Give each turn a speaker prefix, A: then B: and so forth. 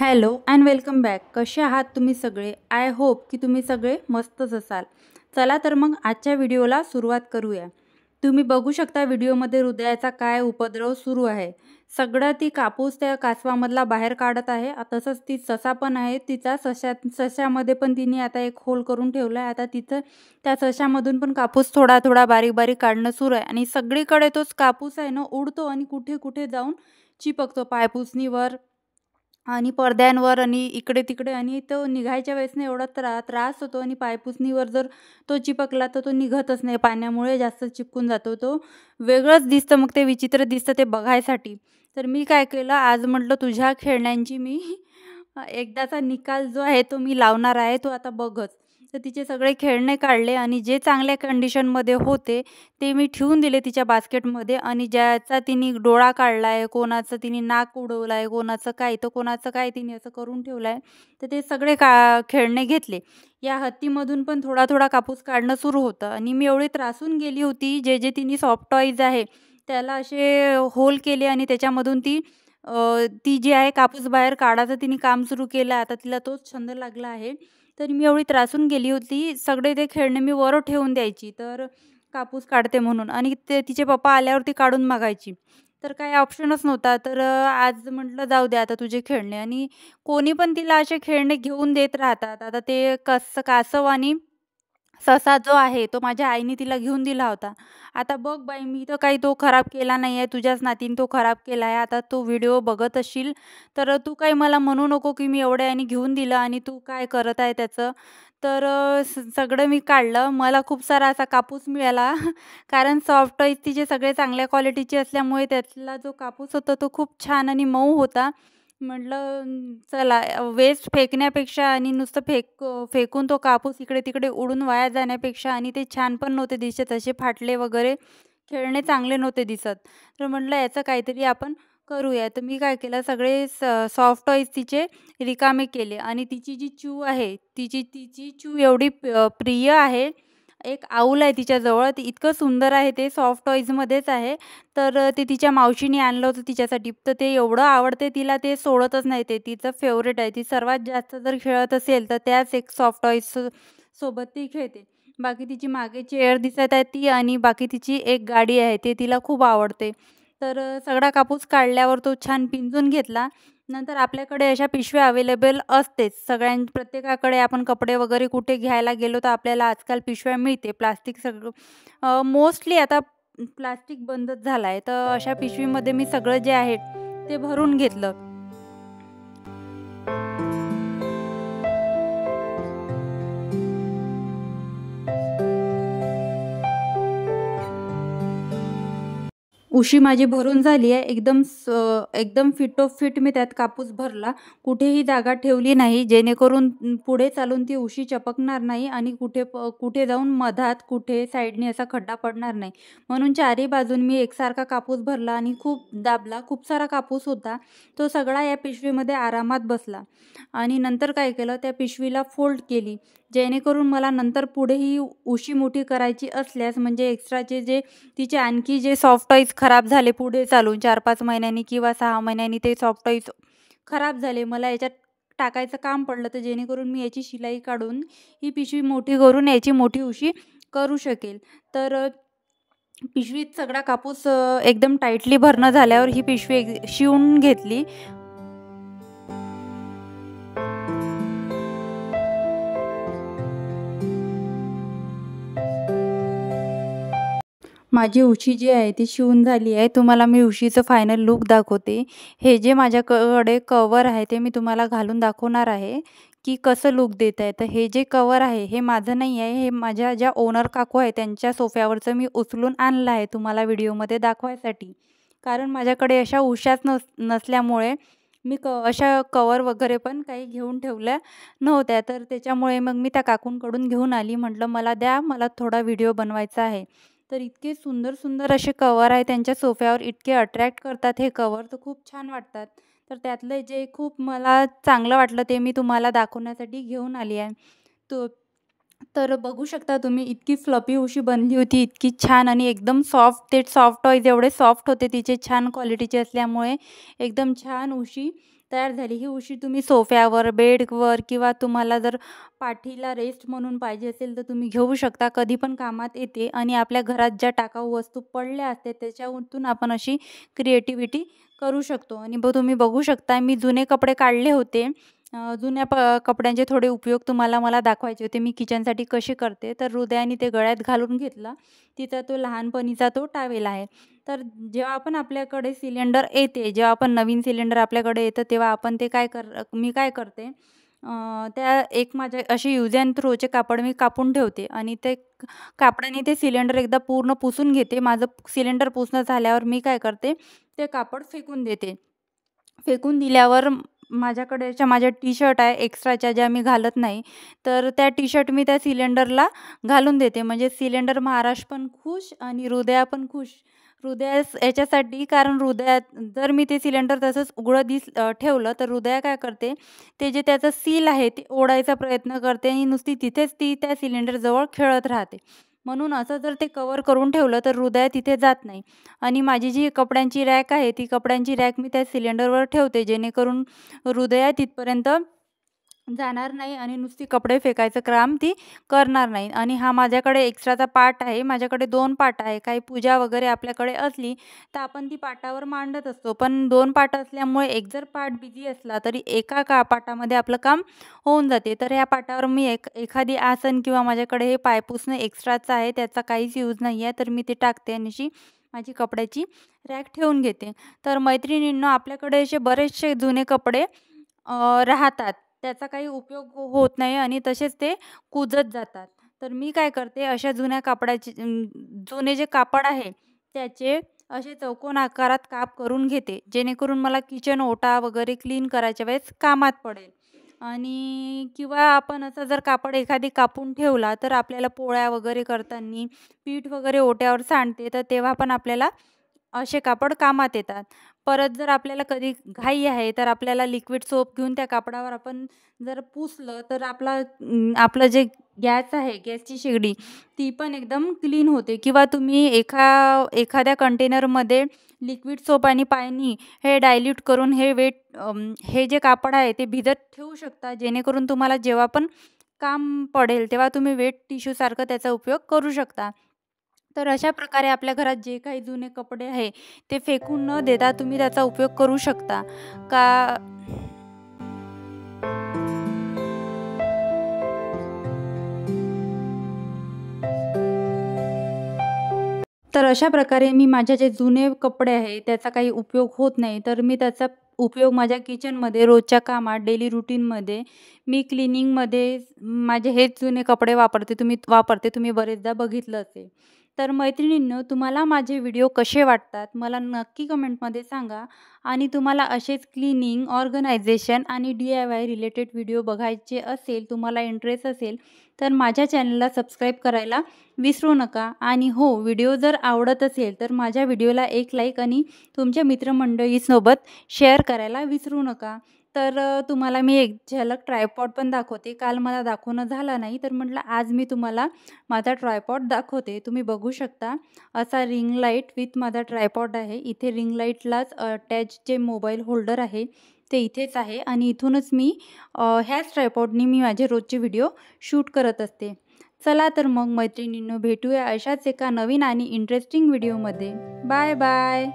A: Hello and welcome back. कसे आहात तुम्ही सगळे? आय होप की तुम्ही सगळे मस्तच असाल. चला तर मग आजच्या व्हिडिओला सुरुवात करूया. तुम्ही बघू शकता व्हिडिओमध्ये हृदयाचा काय उपद्रव सुरू आहे. सगळं ती कापूस त्या कासवामधला बाहेर काढत आहे. तसंच ती ससा पण आहे. तिचा सशामध्ये पण तिने आता एक होल करून ठेवला आहे. आता तिचं त्या सशामधून पण कापूस थोडा थोडा बारीक बारीक काढणं सुरू आहे. आणि सगळीकडे तोच कापूस आहे ना उडतो आणि कुठे कुठे जाऊन चिपकतो पायपुसणीवर आणि पडद्यांवर आणि इकडे-तिकडे. आणि तो निघायच्या वेळेस ना एवढा त्रास होतो आणि पायपुसणीवर जर तो चिपकला तर तो निघतच नाही. पाण्यामुळे जास्त चिपकून जातो. तो वेगळंच दिसतं, मग ते विचित्र दिसतं ते बघायसाठी. तर मी काय केलं, आज म्हटलं तुझ्या खेळण्यांची मी एकदाचा निकाल जो आहे तो मी लावणार आहे, तो आता बघच. तर तिचे सगळे खेळणे काढले आणि जे चांगल्या कंडिशनमध्ये होते ते मी ठेवून दिले तिच्या बास्केटमध्ये. आणि ज्याचा तिने डोळा काढला आहे, कोणाचं तिने नाक उडवलं आहे, कोणाचं काय, तर कोणाचं काय तिने असं करून ठेवलं आहे, तर ते सगळे खेळणे घेतले. या हत्तीमधून पण थोडा थोडा कापूस काढणं सुरू होतं. आणि मी एवढी त्रासून गेली होती, जे जे तिने सॉफ्ट टॉईज आहे त्याला असे होल केले आणि त्याच्यामधून ती जी आहे कापूस बाहेर काढायचं तिने काम सुरू केलं. आता तिला तोच छंद लागला आहे. तर मी एवढी त्रासून गेली होती, सगळे ते खेळणे मी वर ठेवून द्यायची तर कापूस काढते म्हणून. आणि ते तिचे पप्पा आल्यावरती काढून मागायची, तर काही ऑप्शनच नव्हता. तर आज म्हटलं जाऊ दे आता तुझे खेळणे. आणि कोणी पण तिला असे खेळणे घेऊन देत राहतात. आता ते कासव आणि ससा जो आहे तो माझ्या आईने तिला घेऊन दिला होता. आता बघ बाई, मी तर काही तो खराब केला नाही आहे, तुझ्याच नातीने तो खराब केला आहे. आता तो व्हिडिओ बघत असशील तर तू काही मला म्हणू नको की मी एवढ्या याने घेऊन दिलं आणि तू काय करत आहे त्याचं. तर सगळं मी काढलं. मला खूप सारा असा कापूस मिळाला कारण सॉफ्ट टॉईज तिचे सगळे चांगल्या क्वालिटीचे असल्यामुळे त्यातला जो कापूस होता तो खूप छान आणि मऊ होता. म्हटलं चला वेस्ट फेकण्यापेक्षा आणि नुसतं फेकून तो कापूस इकडे-तिकडे उडून वाया जाण्यापेक्षा. आणि ते छान पण नव्हते दिसत, असे फाटले वगैरे खेळणे चांगले नव्हते दिसत. तर म्हटलं याचं काहीतरी आपण करूया. तर मी काय केलं, सगळे सॉफ्ट टॉईज तिचे रिकामे केले. आणि तिची जी चू आहे, तिची तिची चू एवढी प्रिय आहे. एक आऊल आहे तिच्याजवळ, ते इतकं सुंदर आहे, ते सॉफ्ट टॉईजमध्येच आहे. तर ते तिच्या मावशीने आणलं होतं तिच्यासाठी. तर ते एवढं आवडते तिला, ते सोडतच नाही. ते तिचं फेवरेट आहे. ती सर्वात जास्त जर खेळत असेल तर त्याच एक सॉफ्ट टॉईज सोबत ती खेळते. बाकी तिची मागे चेअर दिसत आहे ती, आणि बाकी तिची एक गाडी आहे, ते तिला खूप आवडते. तर सगळा कापूस काढल्यावर तो छान पिंजून घेतला. नंतर आपल्याकडे अशा पिशव्या अवेलेबल असतेच. प्रत्येकाकडे आपण कपडे वगैरे कुठे घ्यायला गेलो तर आपल्याला आजकाल पिशव्या मिळते. प्लास्टिक सगळं मोस्टली आता प्लास्टिक बंदच झालं आहे. तर अशा पिशवीमध्ये मी सगळं जे आहे ते भरून घेतलं. उशी माझी भरून झाली आहे. एकदम फिटोफिट मी त्यात कापूस भरला. कुठेही जागा ठेवली नाही, जेणेकरून पुढे चालून ती उशी चपकणार नाही आणि कुठे जाऊन मधात कुठे साईडने असा खड्डा पडणार नाही. म्हणून चारही बाजून मी एकसारखा कापूस भरला आणि खूप दाबला. खूप सारा कापूस होता, तो सगळा या पिशवीमध्ये आरामात बसला. आणि नंतर काय केलं, त्या पिशवीला फोल्ड केली, जेणेकरून मला नंतर पुढेही उशी मोठी करायची असल्यास, म्हणजे एक्स्ट्राचे तिचे आणखी जे सॉफ्ट टॉईज खराब झाले पुढे चालून 4-5 महिन्यांनी किंवा 6 महिन्यांनी ते सॉफ्ट टॉईज खराब झाले, मला याच्यात टाकायचं काम पडलं, तर जेणेकरून मी याची शिलाई काढून ही पिशवी मोठी करून याची मोठी उशी करू शकेल. तर पिशवीत सगळा कापूस एकदम टाईटली भरणं झाल्यावर ही पिशवी शिवून घेतली. माझी उशी जी आहे ती शिवून झाली आहे. तुम्हाला मी उशीचं फायनल लूक दाखवते. हे जे माझ्याकडे कवर आहे ते मी तुम्हाला घालून दाखवणार आहे की कसं लूक देत आहे. तर हे जे कवर आहे हे माझं नाही आहे, हे माझ्या ज्या ओनर काकू आहे त्यांच्या सोफ्यावरचं मी उचलून आणलं आहे तुम्हाला व्हिडिओमध्ये दाखवायसाठी. कारण माझ्याकडे अशा उशाच नसल्यामुळे मी अशा कवर वगैरे पण काही घेऊन ठेवल्या नव्हत्या. तर त्याच्यामुळे मग मी त्या काकूंकडून घेऊन आली. म्हटलं मला द्या, मला थोडा व्हिडिओ बनवायचा आहे. तर इतके सुंदर सुंदर असे कवर आहे त्यांच्या सोफ्यावर, इतके अट्रॅक्ट करतात हे कवर, तर खूप छान वाटतात. तर त्यातलं जे खूप मला चांगलं वाटलं ते मी तुम्हाला दाखवण्यासाठी घेऊन आली आहे. तो तर बघू शकता तुम्ही, इतकी फ्लफी उशी बनली होती, इतकी छान आणि एकदम सॉफ्ट. ते सॉफ्ट टॉईज एवढे सॉफ्ट होते तिचे, छान क्वालिटीचे असल्यामुळे एकदम छान उशी तयार झाली. ही उशी तुम्ही सोफ्यावर, बेडवर किंवा तुम्हाला जर पाठीला रेस्ट म्हणून पाहिजे असेल तर तुम्ही घेऊ शकता. कधी पण कामात येते आणि आपल्या घरात ज्या टाकाऊ वस्तू पडल्या असते त्याच्यातून आपण अशी क्रिएटिव्हिटी करू शकतो. आणि तुम्ही बघू शकता मी जुने कपडे काढले होते. जुन्या कपड्यांचे थोडे उपयोग तुम्हाला मला दाखवायचे होते. मी किचनसाठी कसे करते. तर हृदयाने ते गळ्यात घालून घेतला. तिचा तो लहानपणीचा तो टावेल आहे. तर जेव्हा आपण आपल्याकडे सिलेंडर येते, जेव्हा आपण नवीन सिलेंडर आपल्याकडे येतं तेव्हा आपण ते मी काय करते, त्या एक माझ्या असे यूज अँड थ्रोचे कापड मी कापून ठेवते आणि ते कापडाने ते सिलेंडर एकदा पूर्ण पुसून घेते. माझं सिलेंडर पुसणं झाल्यावर मी काय करते, ते कापड फेकून देते. फेकून दिल्यावर माझ्या टी-शर्ट आहे एक्स्ट्राच्या ज्या मी घालत नाही, तर त्या टी-शर्ट मी त्या सिलेंडरला घालून देते. म्हणजे सिलेंडर महाराज पण खुश आणि हृदया पण खुश. याच्यासाठी कारण हृदयात जर मी ते सिलेंडर तसंच उघडं ठेवलं तर हृदया काय करते, ते जे त्याचं सील आहे ते ओढायचा प्रयत्न करते आणि नुसती तिथेच ती त्या सिलेंडरजवळ खेळत राहते. म्हणून असं जर ते कव्हर करून ठेवलं तर हृदया तिथे जात नाही. आणि माझी जी कपड्यांची रॅक आहे ती कपड्यांची रॅक मी त्या सिलेंडरवर ठेवते जेणेकरून हृदया तिथपर्यंत जाणार नाही आणि नुसती कपडे फेकायचं काम ती करणार नाही. आणि हा माझ्याकडे एक्स्ट्राचा पाट आहे. माझ्याकडे 2 पाट आहे. काही पूजा वगैरे आपल्याकडे असली तर आपण ती पाटावर मांडत असतो. पण 2 पाट असल्यामुळे एक जर पाट बिझी असला तरी एका पाटामध्ये आपलं काम होऊन जाते. तर ह्या पाटावर मी एखादी आसन किंवा माझ्याकडे हे पायपुसणं एक्स्ट्राचं आहे त्याचा काहीच यूज नाही आहे तर मी ते टाकते आणि अशी माझी कपड्याची रॅक ठेवून घेते. तर मैत्रिणींनो, आपल्याकडे असे बरेचसे जुने कपडे राहतात. त्याचा काही उपयोग होत नाही आणि तसेच ते कुजत जातात. तर मी काय करते, अशा जुन्या जुने जे कापड आहे त्याचे असे चौकोन आकारात काप करून घेते जेणेकरून मला किचन ओटा वगैरे क्लीन करायच्या वेळेस कामात पडेल. आणि किंवा आपण असं जर कापड एखादी कापून ठेवला तर आपल्याला पोळ्या वगैरे करताना पीठ वगैरे ओट्यावर सांडते तर तेव्हा पण आपल्याला असे कापड कामात येतात. परत जर आपल्याला कधी घाई आहे तर आपल्याला लिक्विड सोप घेऊन त्या कापडावर आपण जर पुसलं तर आपलं जे गॅस आहे, गॅसची शेगडी ती पण एकदम क्लीन होते. किंवा तुम्ही एखाद्या कंटेनरमध्ये लिक्विड सोप आणि पाणी हे डायल्यूट करून हे जे कापड आहे ते भिजत ठेवू शकता जेणेकरून तुम्हाला जेव्हा पण काम पडेल तेव्हा तुम्ही वेट टिश्यूसारखं त्याचा उपयोग करू शकता. तर अशा प्रकारे आपल्या घरात जे काही जुने कपडे आहे ते फेकून न देता तुम्ही त्याचा उपयोग करू शकता. तर अशा प्रकारे मी माझ्या जे जुने कपडे आहे त्याचा काही उपयोग होत नाही तर मी त्याचा उपयोग माझ्या किचनमध्ये रोजच्या कामात डेली रुटीनमध्ये मी क्लिनिंगमध्ये माझे हेच जुने कपडे वापरते. तुम्ही बरेचदा बघितलं असेल. तर मैत्रिणींनो, तुम्हाला माझे व्हिडिओ कसे वाटतात मला नक्की कमेंटमध्ये सांगा. आणि तुम्हाला असेच क्लिनिंग, ऑर्गनायझेशन आणि DIY रिलेटेड व्हिडिओ बघायचे असेल, तुम्हाला इंटरेस्ट असेल तर माझ्या चॅनलला सबस्क्राईब करायला विसरू नका. आणि हो, व्हिडिओ जर आवडत असेल तर माझ्या व्हिडिओला एक लाईक आणि तुमच्या मित्रमंडळीसोबत शेअर करायला विसरू नका. तर तुम्हाला मी एक झलक ट्रायपॉड पण दाखवते. काल मला दाखवणं झालं नाही तर म्हटलं आज मी तुम्हाला माझा ट्रायपॉड दाखवते. तुम्ही बघू शकता असा रिंग लाईट विथ माझा ट्रायपॉड आहे. इथे रिंग लाईटलाच अटॅच जे मोबाईल होल्डर आहे ते इथेच आहे आणि इथूनच मी ह्याच ट्रायपॉडनी मी माझे रोजचे व्हिडिओ शूट करत असते. चला तर मग मैत्रिणींनो, भेटूया अशाच एका नवीन आणि इंटरेस्टिंग व्हिडिओमध्ये. Bye bye.